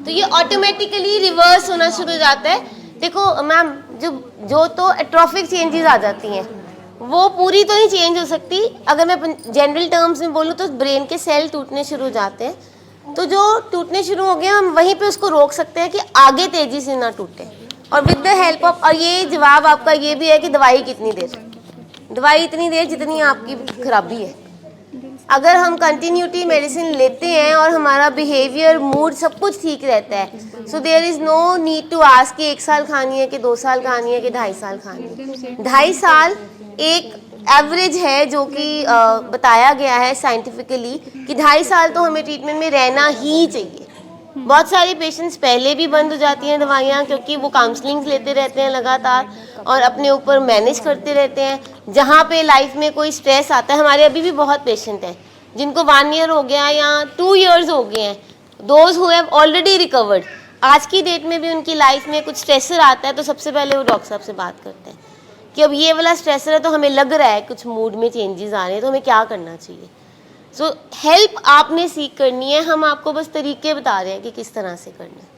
तो ये ऑटोमेटिकली रिवर्स होना शुरू हो जाता है। देखो मैम, जो तो एट्रोफिक चेंजेस आ जाती हैं वो पूरी तो नहीं चेंज हो सकती। अगर मैं जनरल टर्म्स में बोलूँ तो ब्रेन के सेल टूटने शुरू हो जाते हैं, तो जो टूटने शुरू हो गए हम वहीं पे उसको रोक सकते हैं कि आगे तेज़ी से ना टूटे। और विद द हेल्प ऑफ, और ये जवाब आपका ये भी है कि दवाई कितनी देर, दवाई इतनी देर जितनी आपकी खराबी है। अगर हम कंटिन्यूटी मेडिसिन लेते हैं और हमारा बिहेवियर, मूड सब कुछ ठीक रहता है, so there is no need to ask कि 1 साल खानी है कि 2 साल खानी है कि 2.5 साल खानी है। 2.5 साल एक एवरेज है जो कि बताया गया है साइंटिफिकली कि 2.5 साल तो हमें ट्रीटमेंट में रहना ही चाहिए। बहुत सारे पेशेंट्स पहले भी बंद हो जाती हैं दवाइयाँ, क्योंकि वो काउंसलिंग लेते रहते हैं लगातार और अपने ऊपर मैनेज करते रहते हैं। जहाँ पे लाइफ में कोई स्ट्रेस आता है, हमारे अभी भी बहुत पेशेंट हैं जिनको 1 ईयर हो गया या 2 ईयर्स हो गए हैं, those who have already recovered, आज की डेट में भी उनकी लाइफ में कुछ स्ट्रेसर आता है तो सबसे पहले वो डॉक्टर साहब से बात करते हैं कि अब ये वाला स्ट्रेसर है तो हमें लग रहा है कुछ मूड में चेंजेस आ रहे हैं, तो हमें क्या करना चाहिए। सो हेल्प आपने सीख करनी है, हम आपको बस तरीके बता रहे हैं कि किस तरह से करना है।